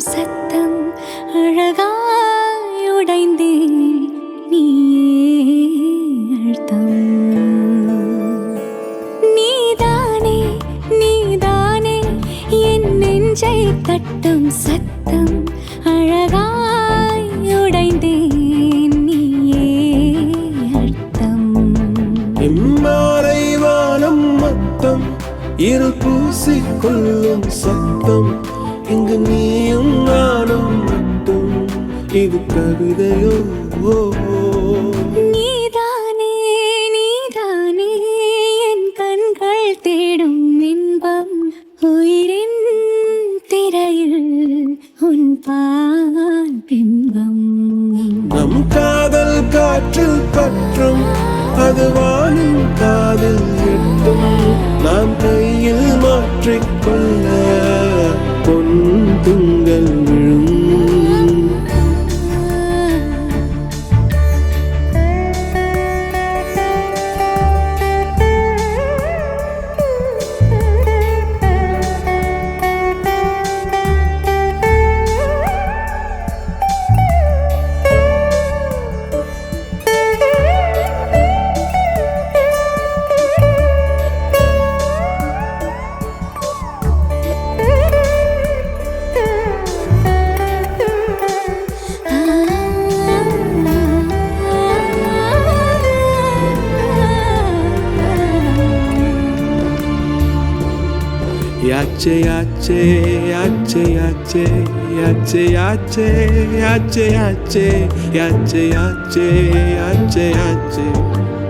சத்தம் அழகாய் உடைந்தேன் நீயே அழுத்தம் நீதானே நீதானே என் நெஞ்சை தட்டும் சத்தம் அழகாய் உடைந்தேன் நீயே அழுத்தம் இம்மாறை வானம் மொத்தம் இருள் பூசிக்கொள்ளும் சத்தம் இங்கு நீயும் நானும் மட்டும் இது கவிதையோ நீதானே நீதானே என் கண்கள் தேடும் இன்பம் உயிரின் திரையில் உன் பால் பிம்பம் நம் காதல் காற்றில் பற்றும் அது வானின் காதில் எட்டும் நாம் கையில் மாற்றிக்கொள்ள பொன் துங்கள் விழும் Yache yache yache yache yache yache yache yache yache yache yache yache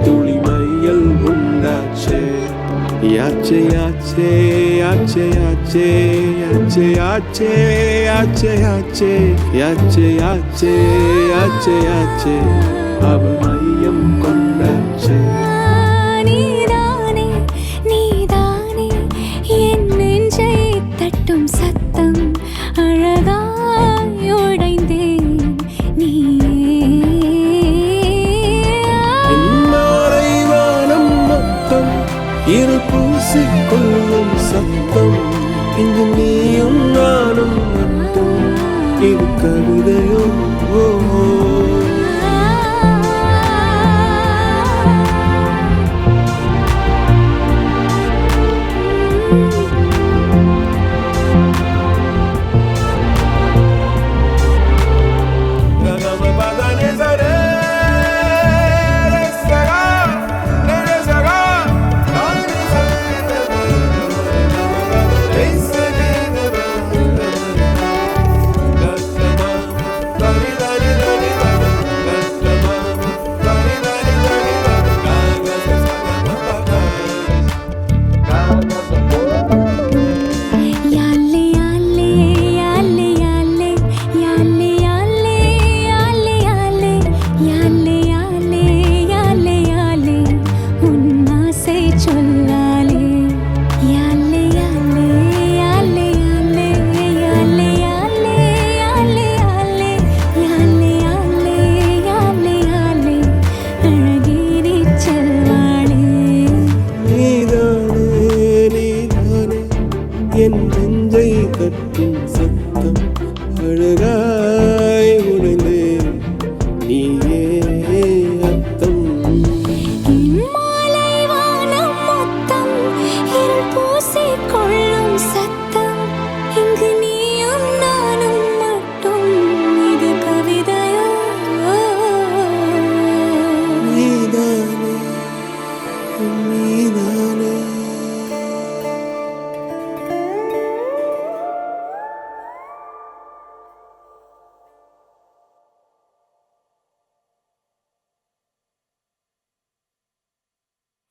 tuli mayal undache yache yache yache yache yache yache yache yache yache yache yache yache aval mayam kondache சத்தம் அழகாய் உடைந்தேன் நீயே இம்மாறை வானம் மொத்தம் இருள் பூசிக்கொள்ளும் சத்தம் இங்கு நீயும் நானும் மட்டும் இது கவிதையோ என் நெஞ்சை கட்டும் சத்தம் அழகாய் உடைந்தே நீயே அர்த்தம் மாலை வானம் மொத்தம் இருள் பூசிக்கொள்ளும் சத்தம் இங்கு நீயும் நானும் மட்டும் இது கவிதையோ நீதானே நீதானே